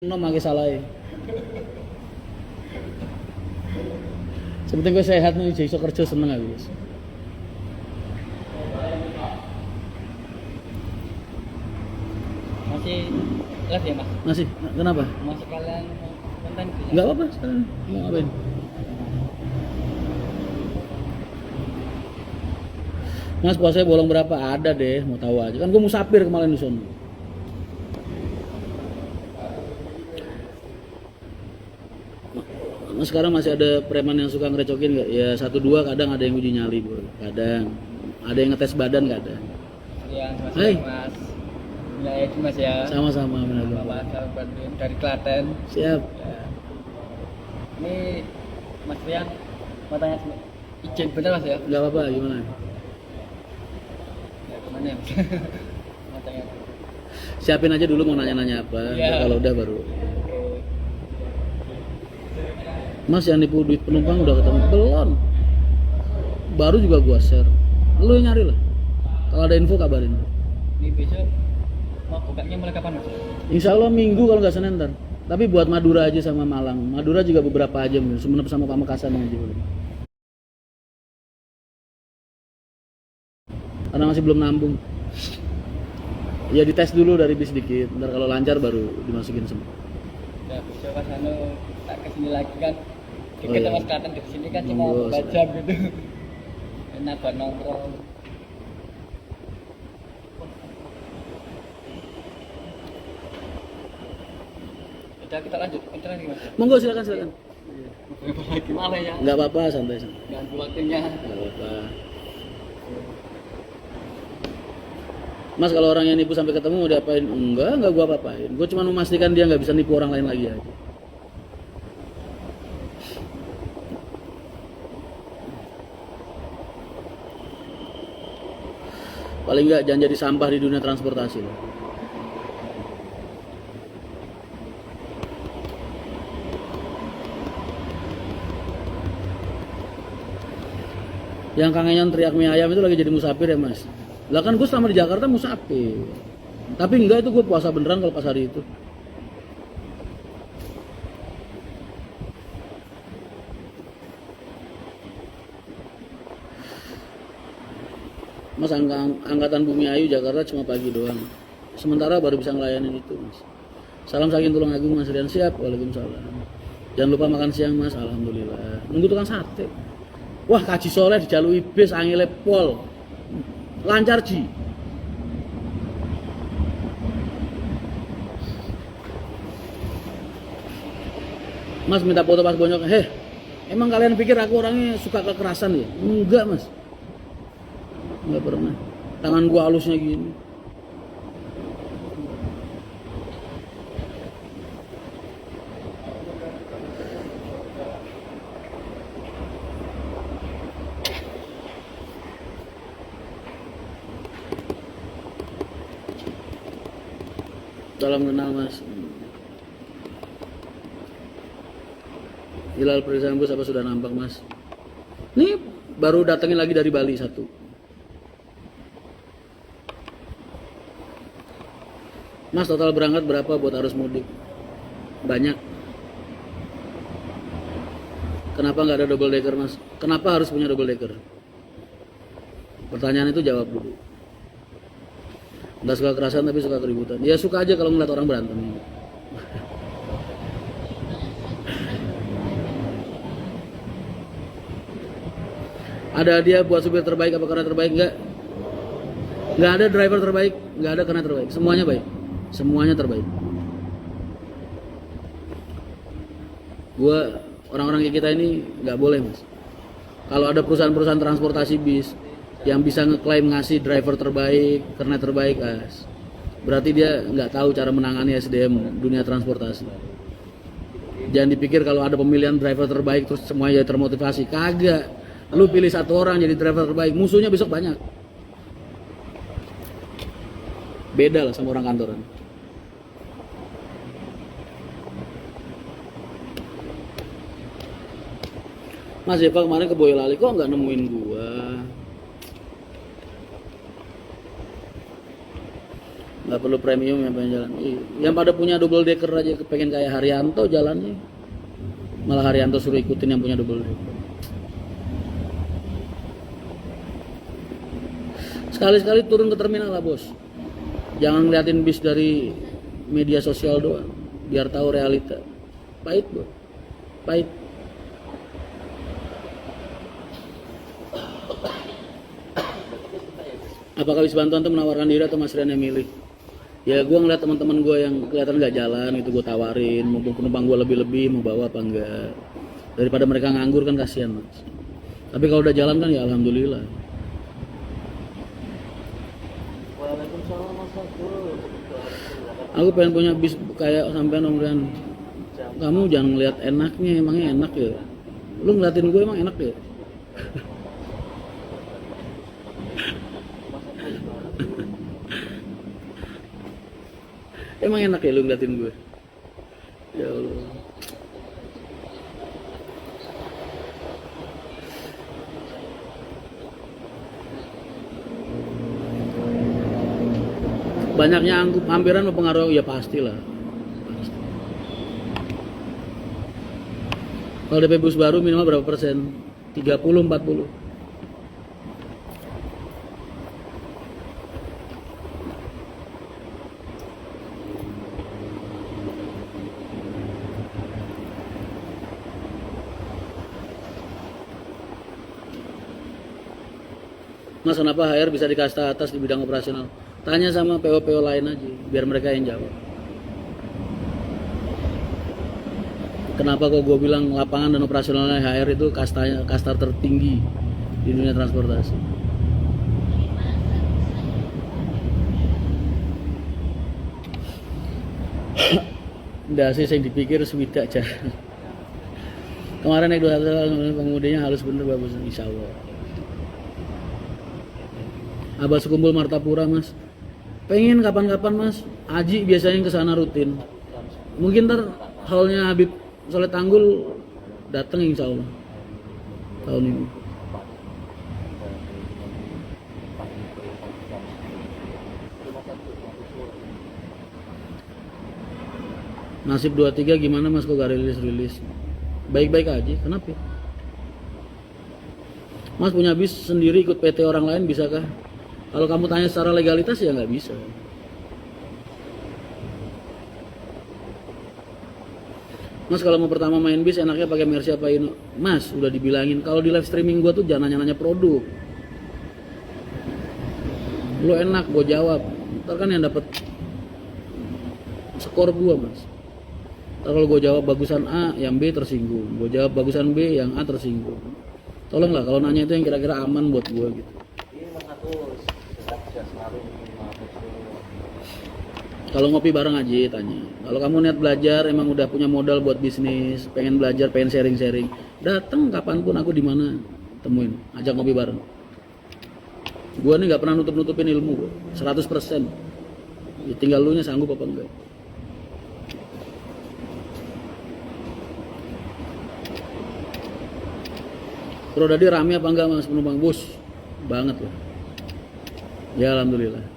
No make salah. Sepenting gue sehat nih, jadi iso kerja seneng aku. Guys. Masih live ya mas? Masih, kenapa? Masih kalian konten? Enggak apa-apa, sekarang mau ngapain? Mas puasanya bolong berapa? Ada deh, mau tahu aja. Kan gue musafir kemarin di sono. Mas sekarang masih ada preman yang suka ngerecokin nggak? Ya satu dua kadang ada yang uji nyali bro. Kadang ada yang ngetes badan kadang. Ya mas, Hai. mas. Ya itu mas ya. Sama-sama benar. Bapak sahabat dari Klaten. Siap. Ya. Ini Mas Rian mau tanya izin bener mas ya? Nggak apa-apa, gimana? Ya kemana ya? Mau tanya. Siapin aja dulu mau nanya-nanya apa. Iya. Kalau udah baru. Oke. Mas yang nipu duit penumpang udah ketemu? Belum. Baru juga gua share. Lu yang nyari lah. Kalau ada info kabarin. Ini besok mau bukanya mulai kapan mas? Insya Allah minggu kalau nggak Senin ntar. Tapi buat Madura aja sama Malang. Madura juga beberapa aja, sebenarnya sama Pamekasan aja boleh. Karena masih belum nambung. Ya dites dulu dari bis dikit. Ntar kalau lancar baru dimasukin semua. Ya besok pas tak kesini lagi kan. Oh, Dikit iya. mas Klaten di sini kan cuma Oh, 4 jam gitu. Enak buat nongkrong. Udah kita lanjut konten lagi mas. Monggo silakan. Berapa lagi malah ya? Nggak apa-apa, santai. Ganggu waktunya. Nggak apa-apa. Mas kalau orang yang nipu sampai ketemu mau diapain? Enggak gua apa-apain. Gua cuma memastikan dia nggak bisa nipu orang lain lagi aja. Paling nggak jangan jadi sampah di dunia transportasi lah. Yang Kang Enyon teriak mie ayam itu lagi jadi musafir ya mas. Lah kan gue selama di Jakarta musafir. Tapi enggak, itu gue puasa beneran kalau pas hari itu. Mas angkatan Bumi Ayu Jakarta cuma pagi doang. Sementara baru bisa ngelayanin itu mas. Salam saking Tulung Agung Mas Rian. Siap. Waalaikumsalam. Jangan lupa makan siang mas. Alhamdulillah. Nunggu tukang sate. Wah kaji soleh dijalui bis angile pol. Lancar ji. Mas minta foto pas bonyok. Heh, emang kalian pikir aku orangnya suka kekerasan ya? Enggak mas. Enggak pernah. Tangan gua halusnya gini. Salam kenal mas. Hilal periksaan bus apa sudah nampak mas? Nih baru datengin lagi dari Bali satu. Mas total berangkat berapa buat arus mudik? Banyak. Kenapa nggak ada double decker mas? Kenapa harus punya double decker? Pertanyaan itu jawab dulu. Nggak suka kerasan tapi suka keributan. Ya suka aja kalau ngeliat orang berantem. Ada hadiah buat supir terbaik apa karena terbaik? Nggak ada driver terbaik, nggak ada karena terbaik. Semuanya baik, semuanya terbaik. Gua orang-orang kayak kita ini nggak boleh mas. Kalau ada perusahaan-perusahaan transportasi bis yang bisa ngeklaim ngasih driver terbaik karena terbaik, berarti dia nggak tahu cara menangani SDM dunia transportasi. Jangan dipikir kalau ada pemilihan driver terbaik terus semuanya jadi termotivasi. Kagak. Lu pilih satu orang jadi driver terbaik, musuhnya besok banyak. Beda lah sama orang kantoran. Mas Eva kemarin ke Boyolali kok nggak nemuin gua? nggak perlu premium yang pengen jalan. Yang pada punya double decker aja pengen kayak Haryanto jalannya, malah Haryanto suruh ikutin yang punya double decker. Sekali-sekali turun ke terminal lah bos, jangan ngeliatin bis dari media sosial doang, biar tahu realita. Pahit bos, pahit. Apakah Wisbanto tuh menawarkan diri atau Mas Rian yang milih? Ya gue ngeliat teman-teman gue yang kelihatan nggak jalan itu gue tawarin, mumpung penumpang gue lebih-lebih mau bawa apa enggak, daripada mereka nganggur kan kasihan mas. Tapi kalau udah jalan kan ya alhamdulillah. Aku pengen punya bis kayak sampean Om Rian. Kamu jangan ngeliat enaknya, emangnya enak ya? Lu ngeliatin gue emang enak ya? Emang enak ya lu ngeliatin gue? Ya Allah. Banyaknya hampiran mempengaruhi, ya pastilah. Pasti. Kalau DP bus baru minimal berapa persen? 30, 40. Mas, kenapa HR bisa di kasta atas di bidang operasional? Tanya sama PO-PO lain aja, biar mereka yang jawab. Kenapa kok gue bilang lapangan dan operasionalnya HR itu kasta tertinggi di dunia transportasi? Nggak sih, saya dipikir swidak aja. Kemarin naik 21 tahun, pengemudinya halus bener, bagus, insya Allah. Abah sekumpul Martapura mas, pengen kapan-kapan mas. Aji biasanya kesana rutin. Mungkin ntar halnya Habib Soleh Tanggul datang insya Allah tahun ini. Nasib 23 gimana mas, kok gak rilis? Baik-baik aja, kenapa? Mas punya bis sendiri ikut PT orang lain bisakah? Kalau kamu tanya secara legalitas ya nggak bisa. Mas kalau mau pertama main bis enaknya pakai Mercy apa Ino? Mas udah dibilangin kalau di live streaming gua tuh jangan nanya-nanya produk. Lu enak gua jawab, ntar kan yang dapat skor gua mas. Ntar kalau gua jawab bagusan A, yang B tersinggung. Gua jawab bagusan B, yang A tersinggung. Tolonglah kalau nanya itu yang kira-kira aman buat gua gitu. Kalau ngopi bareng aja tanya. Kalau kamu niat belajar, emang udah punya modal buat bisnis, pengen belajar, pengen sharing-sharing, datang kapanpun aku di mana temuin, ajak ngopi bareng. Gua nih nggak pernah nutup-nutupin ilmu gua, 100%. Ya, tinggal lu nya sanggup apa enggak. Prodadi rame apa enggak mas penumpang? Bus banget loh. Ya alhamdulillah.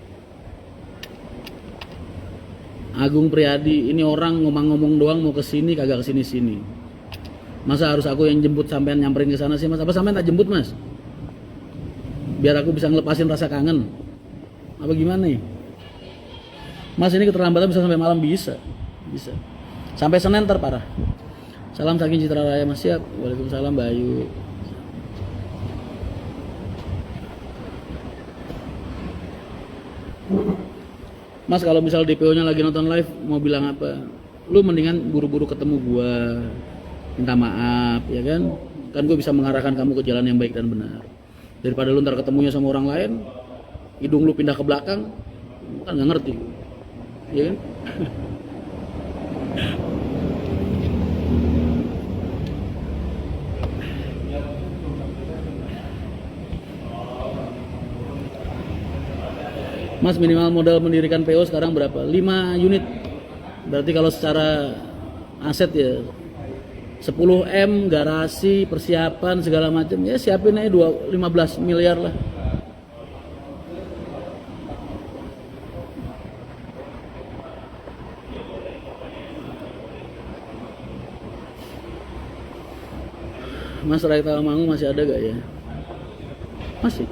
Agung Priadi, ini orang ngomong-ngomong doang mau kesini kagak kesini-sini. Masa harus aku yang jemput sampean nyamperin ke sana sih mas? Apa sampean tak jemput mas? Biar aku bisa ngelepasin rasa kangen. Apa gimana nih? Mas ini keterlambatan bisa sampai malam bisa. Sampai Senin terparah. Salam saking Citra Raya mas, siap. Waalaikumsalam Mbak Ayu. Mas kalau misal DPO-nya lagi nonton live mau bilang apa? Lu mendingan buru-buru ketemu gua, minta maaf, ya kan? Kan gue bisa mengarahkan kamu ke jalan yang baik dan benar. Daripada lu ntar ketemunya sama orang lain, hidung lu pindah ke belakang, kan nggak ngerti, ya kan? Mas minimal modal mendirikan PO sekarang berapa? 5 unit. Berarti kalau secara aset ya 10M, garasi, persiapan segala macam ya siapin aja 15 miliar lah. Mas Rai Tawamangu masih ada gak ya? Masih.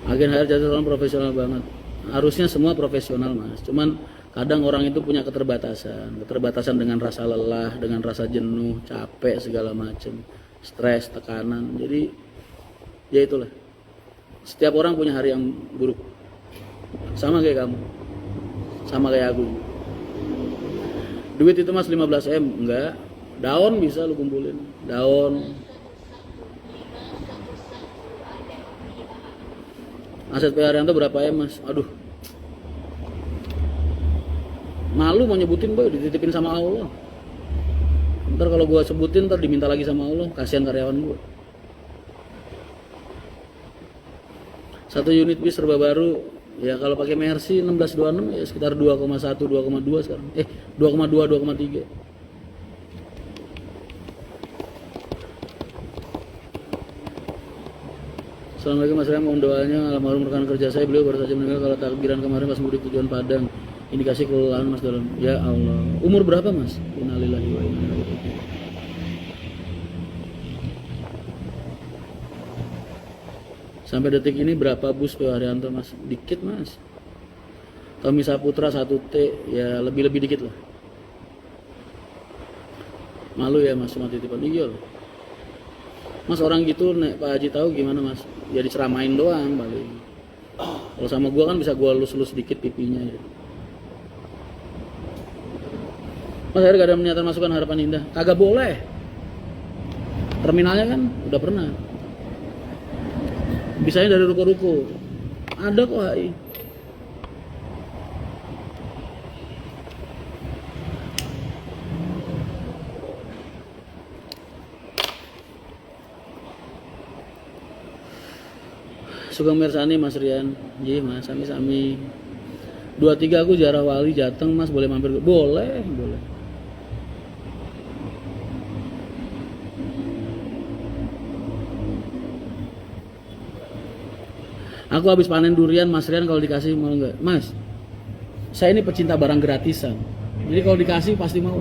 Agen HR Jasa profesional banget. Harusnya semua profesional mas. Cuman kadang orang itu punya keterbatasan dengan rasa lelah, dengan rasa jenuh, capek segala macem, stres, tekanan. Jadi ya itulah. Setiap orang punya hari yang buruk. Sama kayak kamu, sama kayak aku. Duit itu mas 15 M, enggak. Daun bisa lu kumpulin, daun. Aset P. Haryanto berapa M mas? Aduh, malu mau nyebutin boy, dititipin sama Allah. Ntar kalau gua sebutin ntar diminta lagi sama Allah, kasihan karyawan gua. 1 unit bis serba baru, ya kalau pakai Mercy 1626 ya sekitar 2,1 2,2 sekarang. 2,2 2,3. Assalamualaikum Mas Ram, mohon doanya almarhum rekan kerja saya, beliau baru saja meninggal kalau takbiran kemarin pas mudik tujuan Padang. Indikasi kelelahan Mas dalam. Ya Allah. Umur berapa Mas? Innalillahi wa inna ilaihi raji'un. Sampai detik ini berapa bus P. Haryanto Mas? Dikit Mas. Tommy Saputra 1T ya lebih-lebih dikit lah. Malu ya Mas cuma titipan. Iya loh. Mas orang gitu nek Pak Haji tahu gimana Mas? Ya diceramain doang paling. Kalau sama gua kan bisa gua lus-lus dikit pipinya ya. Mas saya gak ada niatan masukkan Harapan Indah. Kagak boleh. Terminalnya kan udah pernah. Bisanya dari ruko-ruko. Ada kok HI. Sugeng Mersani Mas Rian. Iya Mas, sami-sami. 23 aku Jarah Wali Jateng Mas, boleh mampir? Boleh, boleh. Aku habis panen durian Mas Rian, kalau dikasih mau nggak? Mas, saya ini pecinta barang gratisan. Jadi kalau dikasih pasti mau.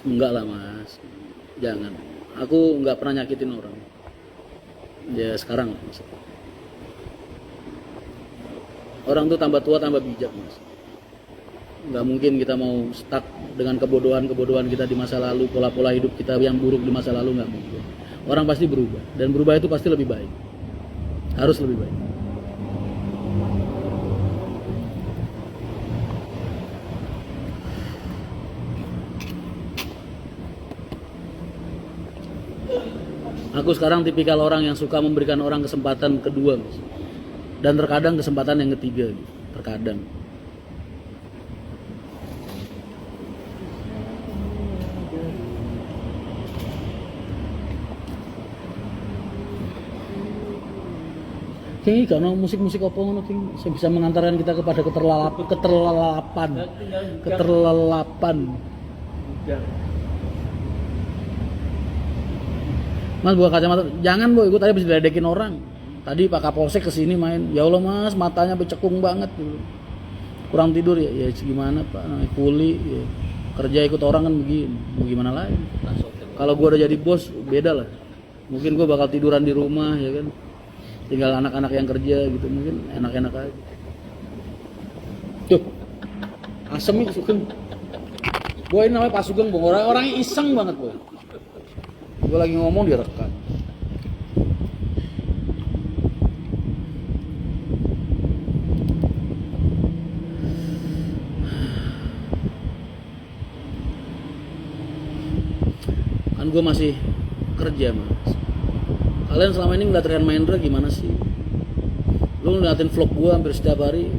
Enggak lah Mas, jangan. Aku nggak pernah nyakitin orang. Ya sekarang Mas. Orang tuh tambah tua tambah bijak Mas. Nggak mungkin kita mau stuck dengan kebodohan-kebodohan kita di masa lalu, pola-pola hidup kita yang buruk di masa lalu, nggak mungkin. Orang pasti berubah, dan berubah itu pasti lebih baik. Harus lebih baik. Aku sekarang tipikal orang yang suka memberikan orang kesempatan kedua, Mas. Dan terkadang kesempatan yang ketiga, terkadang. Kayaknya karena musik-musik apa ngono yang bisa mengantarkan kita kepada keterlelapan. Mas buka kacamata, jangan boy, gue tadi habis diledekin orang. Tadi Pak Kapolsek kesini main, ya Allah Mas, matanya becekung banget gitu. Kurang tidur ya, ya gimana Pak, namanya kuli, ya. Kerja ikut orang kan begini, mau gimana lagi. Kalau gue udah jadi bos, beda lah. Mungkin gue bakal tiduran di rumah ya kan, tinggal anak-anak yang kerja gitu, mungkin enak-enak aja. Tuh, asem itu Sugeng. Gue ini namanya Pak Sugeng, orangnya iseng banget boy. Gue lagi ngomong direkam. Kan gue masih kerja Mas. Kalian selama ini ngeliat Rian Mahendra gimana sih? Lu ngeliatin vlog gue hampir setiap hari,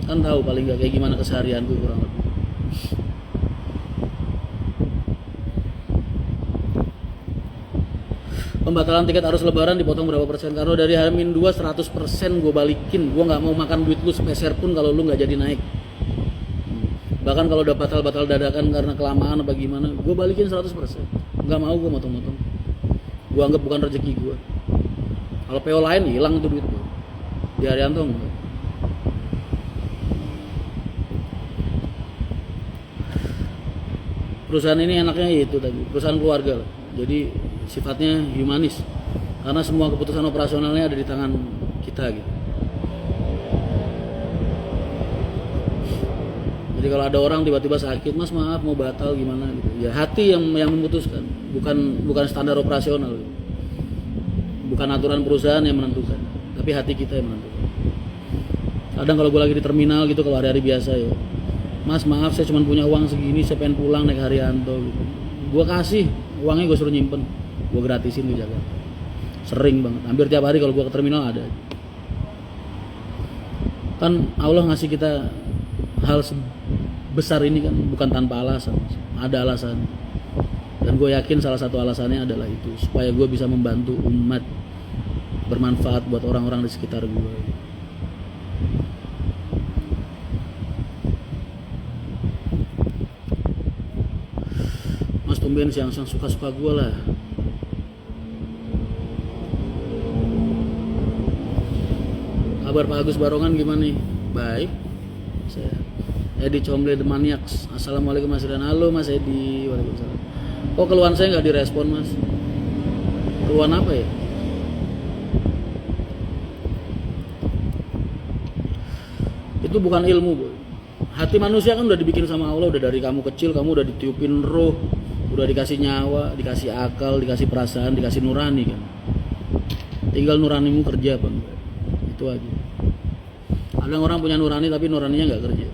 kan tahu paling gak kayak gimana keseharian gue kurang lebih. Pembatalan tiket arus lebaran dipotong berapa persen? Karena dari H-2 100% gue balikin. Gue gak mau makan duit lu sepeser pun kalau lu gak jadi naik. Bahkan kalau udah batal dadakan karena kelamaan apa gimana, gue balikin 100%. Nggak mau gue motong-motong. Gue anggap bukan rezeki gue. Kalau PO lain hilang tuh duit gue. Di Haryanto enggak. Perusahaan ini enaknya itu tadi, perusahaan keluarga lah. Jadi sifatnya humanis. Karena semua keputusan operasionalnya ada di tangan kita gitu. Jadi kalau ada orang tiba-tiba sakit, mas maaf mau batal gimana gitu. Ya hati yang memutuskan, bukan standar operasional. Gitu. Bukan aturan perusahaan yang menentukan, tapi hati kita yang menentukan. Kadang kalau gue lagi di terminal gitu, kalau hari-hari biasa ya, mas maaf saya cuma punya uang segini, saya pengen pulang naik Haryanto gitu. Gue kasih uangnya, gue suruh nyimpen, gue gratisin di Jakarta. Sering banget, hampir tiap hari kalau gue ke terminal ada. Kan Allah ngasih kita hal besar ini kan bukan tanpa alasan, ada alasan. Dan gue yakin salah satu alasannya adalah itu, supaya gue bisa membantu umat, bermanfaat buat orang-orang di sekitar gue. Mas tumben siang-siang suka-suka gue lah. Kabar Pak Agus Barongan gimana nih? Baik. Saya Edi Comble The Maniacs. Assalamualaikum Mas Rian. Halo Mas Edi. Waalaikumsalam. Kok keluhan saya nggak direspon Mas? Keluhan apa ya? Itu bukan ilmu, boy. Hati manusia kan udah dibikin sama Allah, udah dari kamu kecil kamu udah ditiupin roh, udah dikasih nyawa, dikasih akal, dikasih perasaan, dikasih nurani kan. Tinggal nuranimu kerja apa enggak. Itu aja. Ada orang punya nurani tapi nuraninya nggak kerja.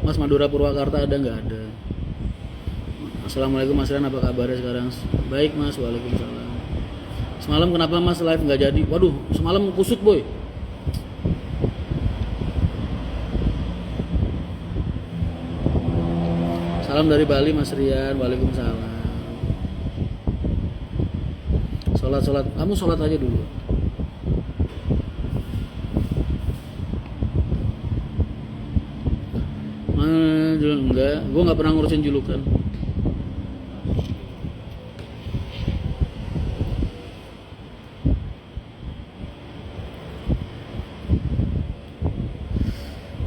Mas Madura Purwakarta ada nggak? Ada. Assalamualaikum Mas Rian, apa kabarnya sekarang? Baik Mas, waalaikumsalam. Semalam kenapa Mas live nggak jadi? Waduh, semalam kusut boy. Salam dari Bali Mas Rian, waalaikumsalam. Sholat, kamu sholat aja dulu. Enggak, gue nggak pernah ngurusin julukan.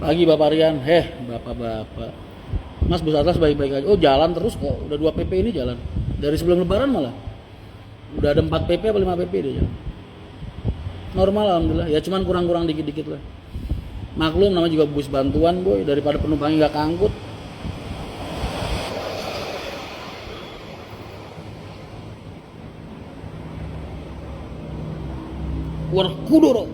Pagi Bapak Rian, bapak-bapak. Mas Bus Atlas baik-baik aja. Oh jalan terus kok, udah 2 PP ini jalan. Dari sebelum lebaran malah. Udah ada 4 PP apa 5 PP dia jalan. Normal alhamdulillah, ya cuman kurang-kurang dikit-dikit lah. Maklum namanya juga bus bantuan boy, daripada penumpangnya nggak keangkut. Warkudoro.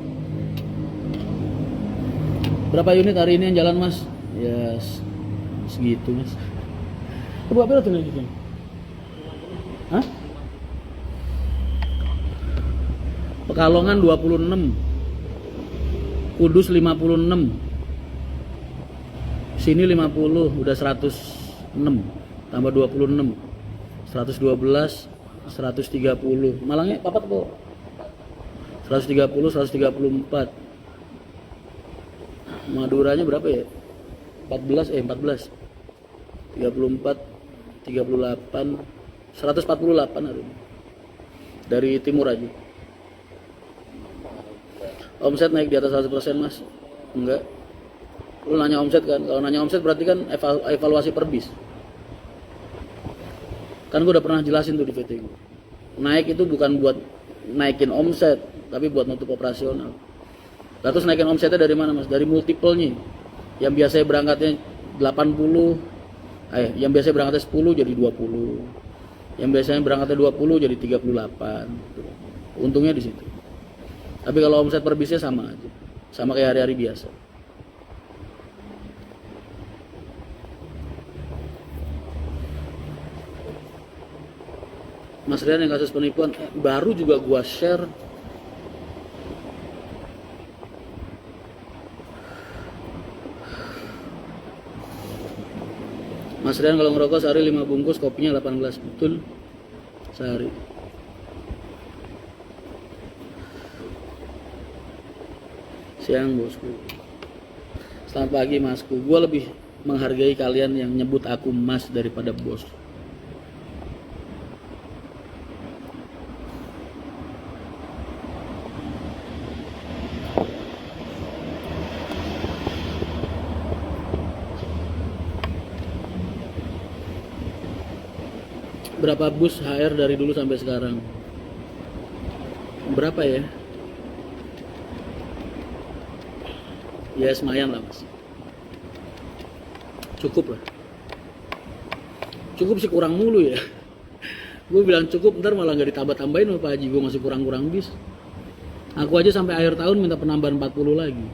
Berapa unit hari ini yang jalan Mas? Ya segitu Mas. Berapa tuh nih? Hah? Pekalongan 26, Kudus 56, sini 50, udah 106, tambah 26, 112, 130, Malangnya papat kok, 130, 134, Maduranya berapa ya? 14, 34, 38, 148 hari ini. Dari timur aja. Omset naik di atas 100% Mas? Enggak. Lu nanya omset kan? Kalau nanya omset berarti kan evaluasi per bis. Kan gue udah pernah jelasin tuh di VT gue. Naik itu bukan buat naikin omset, tapi buat nutup operasional. Terus naikin omsetnya dari mana Mas? Dari multiple-nya. Yang biasanya berangkatnya 80, yang biasanya berangkatnya 10 jadi 20. Yang biasanya berangkatnya 20 jadi 38. Untungnya di situ. Tapi kalau omset per bisnya sama aja. Sama kayak hari-hari biasa. Mas Rian yang kasus penipuan baru juga gua share. Mas Rian kalau ngerokok sehari 5 bungkus, kopinya 18, betul? Sehari. Siang bosku. Selamat pagi masku. Gue lebih menghargai kalian yang nyebut aku mas daripada bos. Berapa bus HR dari dulu sampai sekarang? Berapa ya? Ya semayan lah mas. Cukup lah. Cukup sih kurang mulu ya. Gue bilang cukup, ntar malah gak ditambah-tambahin sama Pak Haji. Gue masih kurang-kurang bis. Aku aja sampai akhir tahun minta penambahan 40 lagi.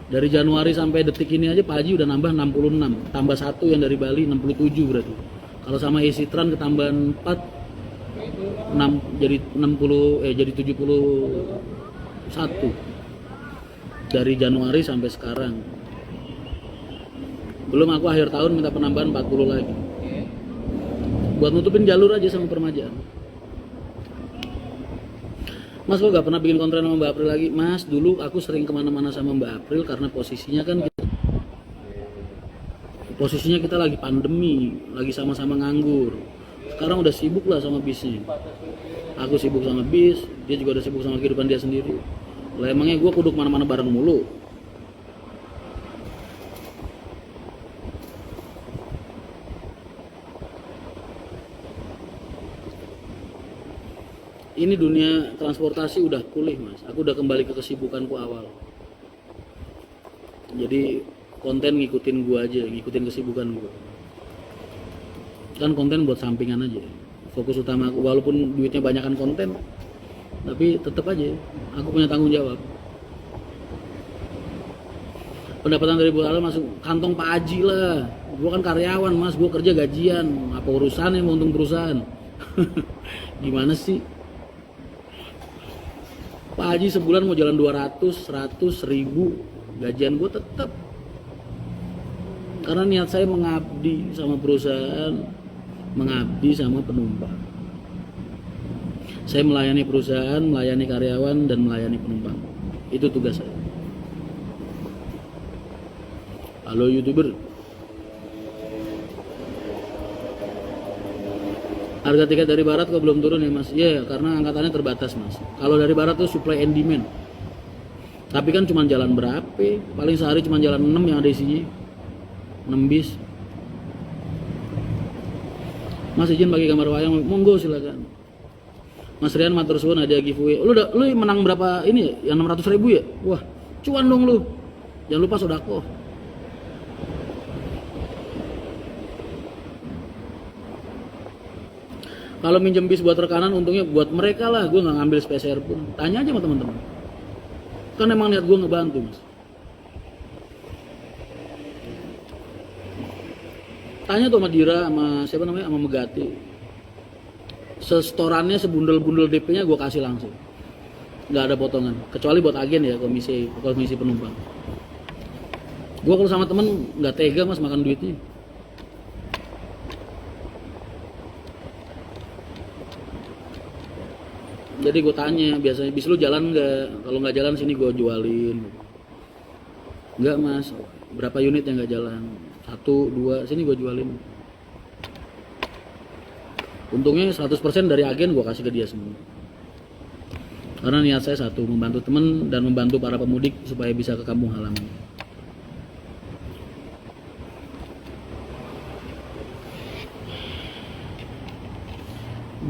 Dari Januari sampai detik ini aja Pak Haji udah nambah 66. Tambah 1 yang dari Bali 67 berarti. Kalau sama isi tran ketambahan 4 6 jadi 60 jadi 71 dari Januari sampai sekarang. Belum aku akhir tahun minta penambahan 40 lagi buat nutupin jalur aja sama permajaan. Mas kok gak pernah bikin konten sama Mbak April lagi? Mas dulu aku sering kemana-mana sama Mbak April karena posisinya kita lagi pandemi, lagi sama-sama nganggur. Sekarang udah sibuk lah sama bisnya. Aku sibuk sama bis, dia juga udah sibuk sama kehidupan dia sendiri. Lah emangnya gue kudu kemana-mana bareng mulu? Ini dunia transportasi udah pulih mas. Aku udah kembali ke kesibukanku awal. Jadi konten ngikutin gue aja, ngikutin kesibukan gue. Kan konten buat sampingan aja. Fokus utama aku, walaupun duitnya banyakan konten, tapi tetap aja aku punya tanggung jawab. Pendapatan dari bulan masuk kantong Pak Haji lah. Gue kan karyawan mas, gue kerja gajian. Apa urusannya mau untung perusahaan? Gimana sih? Pak Haji sebulan mau jalan 200, 100, 1000, gajian gue tetap. Karena niat saya mengabdi sama perusahaan, mengabdi sama penumpang. Saya melayani perusahaan, melayani karyawan, dan melayani penumpang. Itu tugas saya. Halo YouTuber. Harga tiket dari barat kok belum turun ya mas? Iya, karena angkatannya terbatas mas. Kalau dari barat tuh supply and demand. Tapi kan cuma jalan berapa? Paling sehari cuma jalan 6 yang ada isinya. 6 bis. Mas izin bagi gambar wayang, monggo silakan. Mas Rian matur suwun hadiah giveaway. Lu menang berapa ini ya? Yang 600.000 ya? Wah, cuan dong lu. Jangan lupa sodako. Kalau minjem bis buat rekanan untungnya buat mereka lah, gue nggak ngambil spesial pun. Tanya aja sama teman-teman. Kan emang niat gue ngebantu mas. Tanya tuh sama Dira, sama siapa namanya, sama Megati. Setorannya sebundel-bundel DP-nya gue kasih langsung. Nggak ada potongan. Kecuali buat agen ya, komisi penumpang. Gue kalau sama temen nggak tega mas makan duitnya. Jadi gue tanya, biasanya bis lu jalan nggak? Kalau nggak jalan sini gue jualin. Nggak mas, berapa unit yang nggak jalan? 1, 2, sini gue jualin. Untungnya 100% dari agen gue kasih ke dia semua. Karena niat saya satu, membantu temen dan membantu para pemudik supaya bisa ke kampung halaman.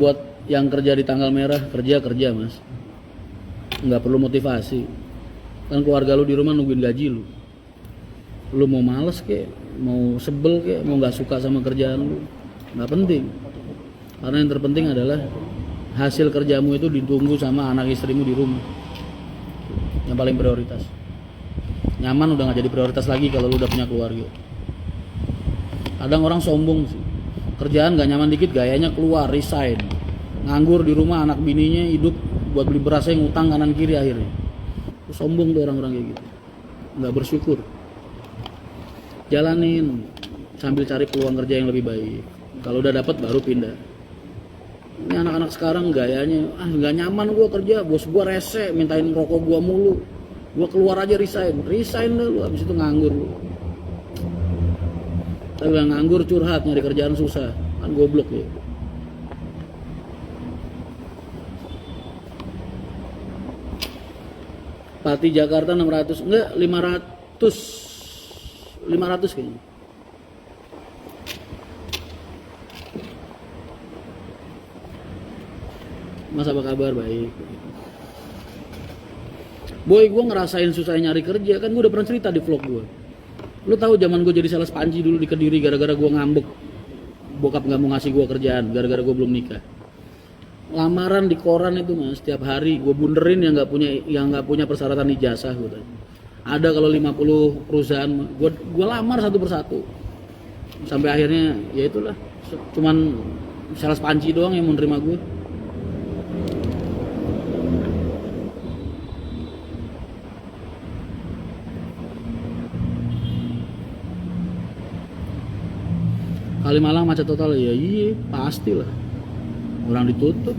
Buat yang kerja di tanggal merah, kerja mas. Nggak perlu motivasi. Kan keluarga lu di rumah nungguin gaji lu. Lu mau males kek, mau sebel kek, mau nggak suka sama kerjaan lu, nggak penting. Karena yang terpenting adalah hasil kerjamu itu ditunggu sama anak istrimu di rumah. Yang paling prioritas. Nyaman udah nggak jadi prioritas lagi kalau lu udah punya keluarga. Kadang orang sombong sih. Kerjaan nggak nyaman dikit, gayanya keluar, resign. Nganggur di rumah, anak bininya hidup buat beli berasnya ngutang kanan kiri akhirnya. Sombong tuh orang-orang kayak gitu. Nggak bersyukur. Jalanin sambil cari peluang kerja yang lebih baik. Kalau udah dapat baru pindah. Ini anak-anak sekarang gayanya nggak nyaman gue kerja, bos gue rese, mintain rokok gue mulu. Gua keluar aja resign dah lu, habis itu nganggur lu. Tapi yang nganggur curhat nyari kerjaan susah, kan goblok ya. Pati Jakarta 600, enggak 500 kayaknya. Mas apa kabar? Baik. Boy, gue ngerasain susah nyari kerja, kan gue udah pernah cerita di vlog gue. Lu tahu zaman gue jadi sales panci dulu di Kediri gara-gara gue ngambek. Bokap nggak mau ngasih gue kerjaan gara-gara gue belum nikah. Lamaran di koran itu mas, setiap hari gue bunderin yang nggak punya persyaratan ijazah gitu. Ada kalau 50 perusahaan, gue lamar satu persatu. Sampai akhirnya ya itulah, cuman sales panci doang yang mau nerima gue. Kalimalang macet total ya, iya pastilah. Orang ditutup.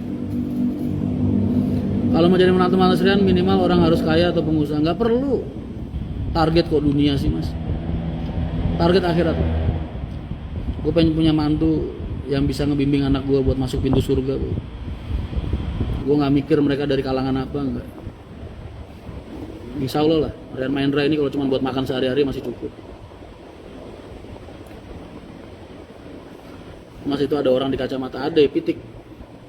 Kalau mau jadi menantu Mas Rian minimal orang harus kaya atau pengusaha. Nggak perlu. Target kok dunia sih mas. Target akhirat. Gue pengen punya mantu yang bisa ngebimbing anak gue buat masuk pintu surga. Gue nggak mikir mereka dari kalangan apa, enggak. Insya Allah lah, Rian Mahendra ini kalau cuma buat makan sehari-hari masih cukup. Mas itu ada orang di kacamata, ada pitik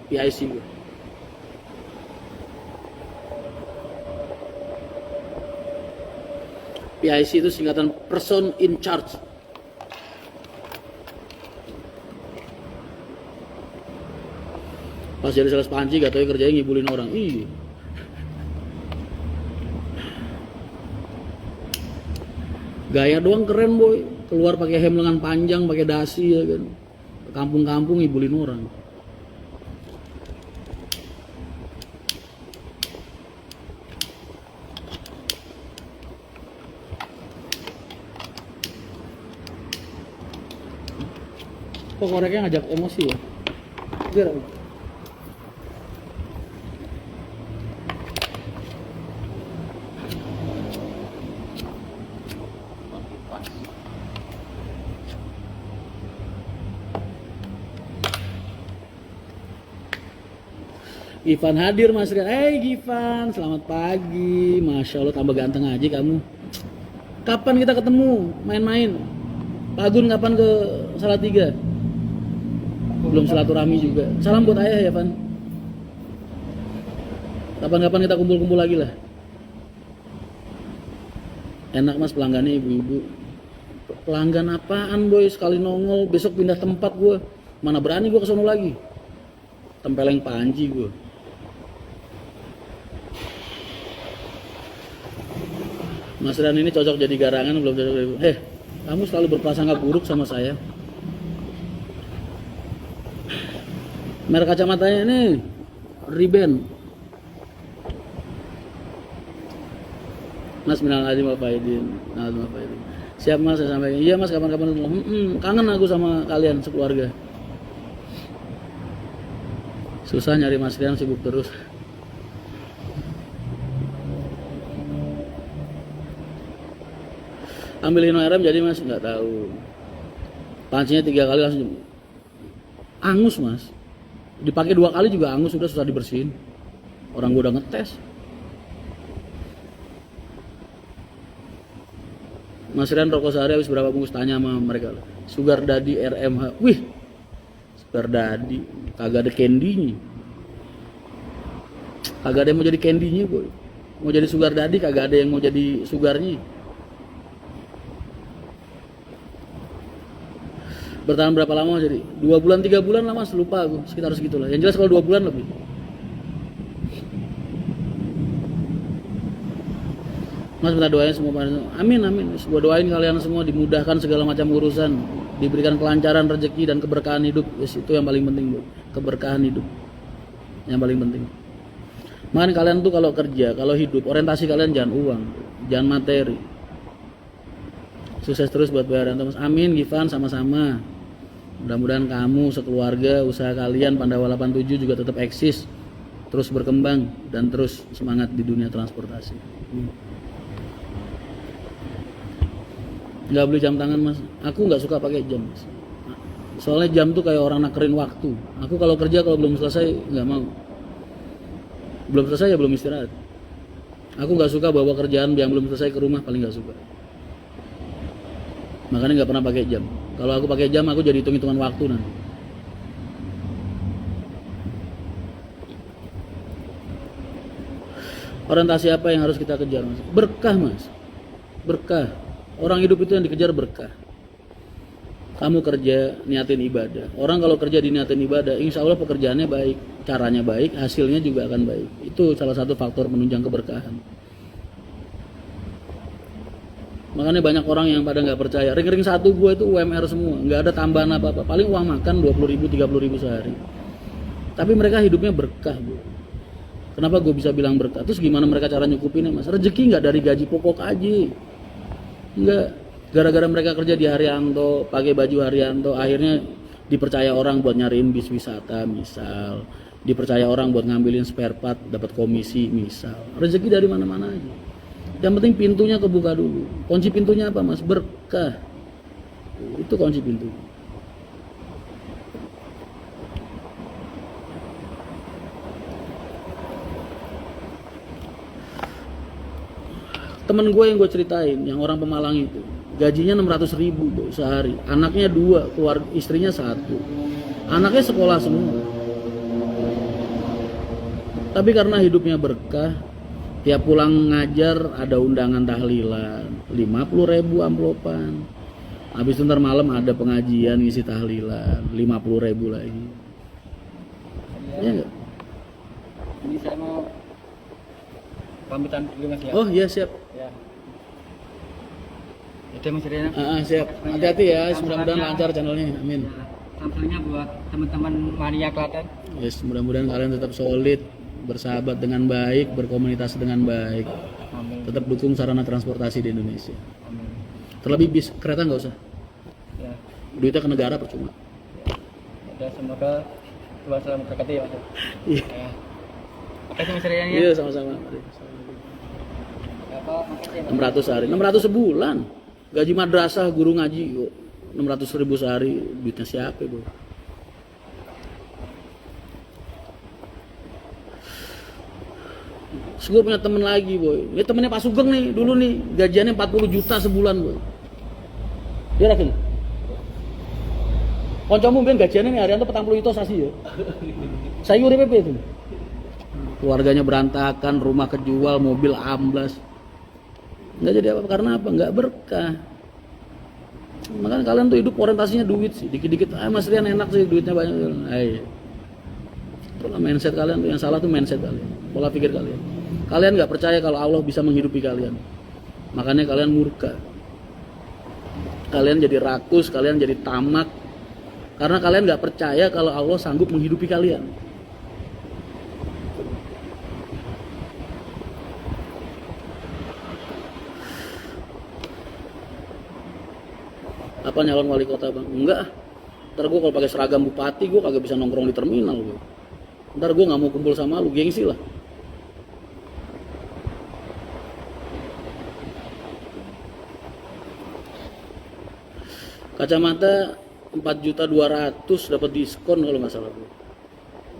PIC gue. PIC itu singkatan person in charge. Pas jadi sales panci gak tau ya kerjanya ngibulin orang. Iya. Gaya doang keren boy. Keluar pakai hem lengan panjang, pakai dasi ya kan. Kampung-kampung ngibulin orang. Kok koreknya ngajak emosi ya? Biar Givan hadir Mas Rian. Hey Givan, selamat pagi. Masya Allah tambah ganteng aja kamu. Kapan kita ketemu main-main? Pak Gun kapan ke Salatiga? Belum silaturahmi juga. Salam buat ayah ya Van. Kapan-kapan kita kumpul-kumpul lagi lah. Enak mas pelanggannya ibu-ibu. Pelanggan apaan boy? Sekali nongol besok pindah tempat gue. Mana berani gue kesono lagi. Tempeleng panci gue. Mas Rian ini cocok jadi garangan belum cocok. Kamu selalu berprasangka buruk sama saya. Merek kacamatanya ini Ray-Ban. Mas minal aidin wal faidin. Siap mas, saya sampaikan. Iya mas, kapan-kapan kangen aku sama kalian sekeluarga. Susah nyari Mas Rian, sibuk terus. Ambil Hino RM jadi mas, nggak tahu. Pancinya 3 kali langsung angus mas. Dipakai 2 kali juga angus, sudah susah dibersihin. Orang gue udah ngetes. Mas Rian rokok sehari habis berapa bungkus, tanya sama mereka. Sugar Daddy RMH. Wih, Sugar Daddy kagak ada candy-nya. Kagak ada yang mau jadi candy-nya boy. Mau jadi Sugar Daddy kagak ada yang mau jadi sugarnya. Bertahan berapa lama jadi? 2 bulan 3 bulan lah mas, lupa aku, sekitar segitulah. Yang jelas kalau 2 bulan lebih. Mas minta doain semua. Amin amin. Gua doain kalian semua dimudahkan segala macam urusan, diberikan kelancaran rezeki dan keberkahan hidup. Yes, itu yang paling penting bu. Keberkahan hidup yang paling penting. Makanya kalian tuh kalau kerja, kalau hidup, orientasi kalian jangan uang, jangan materi. Sukses terus buat bayaran Mas. Amin Givan, sama-sama. Mudah-mudahan kamu sekeluarga, usaha kalian Pandawa 87 juga tetap eksis, terus berkembang dan terus semangat di dunia transportasi. Nggak beli jam tangan mas. Aku nggak suka pakai jam mas. Soalnya jam tuh kayak orang nakerin waktu. Aku kalau kerja kalau belum selesai nggak mau. Belum selesai ya belum istirahat. Aku nggak suka bawa kerjaan yang belum selesai ke rumah, paling nggak suka. Makanya nggak pernah pakai jam. Kalau aku pakai jam aku jadi hitung-hitungan waktu nanti. Orientasi apa yang harus kita kejar mas? Berkah mas. Berkah. Orang hidup itu yang dikejar berkah. Kamu kerja niatin ibadah. Orang kalau kerja diniatin ibadah, insya Allah pekerjaannya baik, caranya baik, hasilnya juga akan baik. Itu salah satu faktor penunjang keberkahan. Makanya banyak orang yang pada nggak percaya. Ring-ring satu gue itu UMR semua, nggak ada tambahan apa-apa. Paling uang makan 20.000, 30.000 sehari. Tapi mereka hidupnya berkah, Bu. Kenapa gue bisa bilang berkah? Terus gimana mereka cara nyukupinnya, mas? Rezeki nggak dari gaji pokok aja, nggak. Gara-gara mereka kerja di Haryanto, pakai baju Haryanto, akhirnya dipercaya orang buat nyariin bis wisata, misal. Dipercaya orang buat ngambilin spare part, dapat komisi, misal. Rezeki dari mana-mana aja. Yang penting pintunya kebuka dulu. Kunci pintunya apa, mas? Berkah. Itu kunci pintu. Temen gue yang gue ceritain, yang orang Pemalang itu, gajinya 600.000 sehari, anaknya 2, keluarga istrinya 1, anaknya sekolah semua. Tapi karena hidupnya berkah, tiap pulang ngajar ada undangan tahlilan, 50.000 amplopan. Habis itu ntar malam ada pengajian ngisi tahlilan, 50.000 lagi. Ya enggak? Ini saya mau pamitan dulu mas ya. Oh iya siap. Ya. Itu mas Riana. Siap. Hati-hati ya, mudah-mudahan lancar channelnya. Amin. Salam satunya buat teman-teman Mania Klaten. Yes, mudah-mudahan kalian tetap solid, bersahabat dengan baik, berkomunitas dengan baik. Amin. Tetap dukung sarana transportasi di Indonesia. Amin. Terlebih bis, kereta nggak usah. Ya. Duitnya ke negara percuma. Ya semoga Tuhan selalu memberkati ya mas. Iya. Ya. Makasih mas Riana ya. Iya, sama-sama. Ya, Pak, makasih. 600 sehari, 600 sebulan. Gaji madrasah guru ngaji kok 600.000 sehari, duitnya siapa, Bro? Terus gue punya temen lagi, boy. Ini temennya Pak Sugeng nih, dulu nih gajiannya 40 juta sebulan, boy. Dia rakin. Koncomu ben gajiannya nih harian tuh 40 itu sasi ya. Saya URPP itu. Keluarganya berantakan, rumah kejual, mobil amblas. Nggak jadi apa-apa, karena apa? Nggak berkah. Makanya kalian tuh hidup orientasinya duit sih, dikit-dikit, Mas Rian enak sih, duitnya banyak. Ayo. Itulah mindset kalian tuh, yang salah tuh mindset kalian, pola pikir kalian. Kalian nggak percaya kalau Allah bisa menghidupi kalian, makanya kalian murka. Kalian jadi rakus, kalian jadi tamak, karena kalian nggak percaya kalau Allah sanggup menghidupi kalian. Apa nyalon wali kota bang? Enggak. Ntar gue kalau pakai seragam bupati gue kagak bisa nongkrong di terminal gue. Ntar gue nggak mau kumpul sama lu, gengsi lah. Kacamata 4.200.000 dapat diskon kalau nggak salah gue.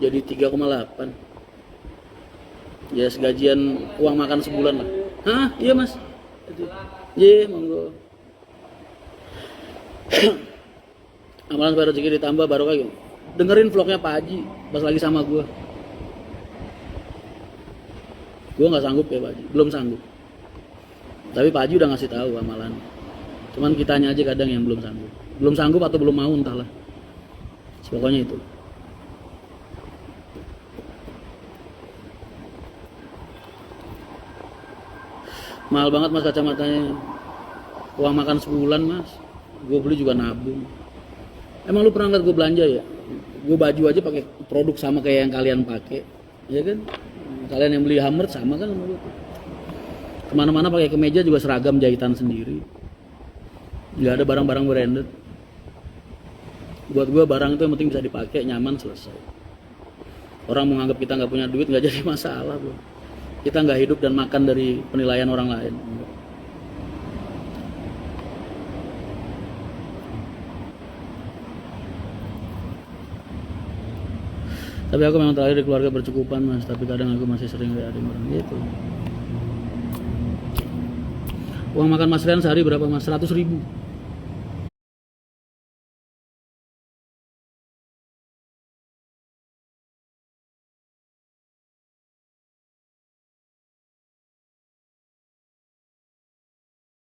Jadi 3,8. Ya segajian uang makan sebulan lah. Hah? Iya mas. Iya monggo. Amalan supaya rezeki ditambah baru kayak dengerin vlognya Pak Haji pas lagi sama gue nggak sanggup ya Pak Haji, belum sanggup, tapi Pak Haji udah ngasih tahu amalan, cuman kitanya aja kadang yang belum sanggup atau belum mau entahlah, pokoknya itu. Mahal banget mas kacamatanya, uang makan sebulan mas. Gue beli juga nabung. Emang lu pernah liat gue belanja ya? Gue baju aja pakai produk sama kayak yang kalian pakai, ya kan? Kalian yang beli Hammer sama kan sama gue. Kemana-mana pakai kemeja juga seragam jahitan sendiri. Nggak ada barang-barang branded. Buat gue barang itu yang penting bisa dipakai, nyaman, selesai. Orang menganggap kita nggak punya duit nggak jadi masalah, bro. Kita nggak hidup dan makan dari penilaian orang lain. Tapi aku memang terakhir di keluarga bercukupan mas, tapi kadang aku masih sering WA orang gitu. Uang makan Mas Rian sehari berapa mas? 100.000.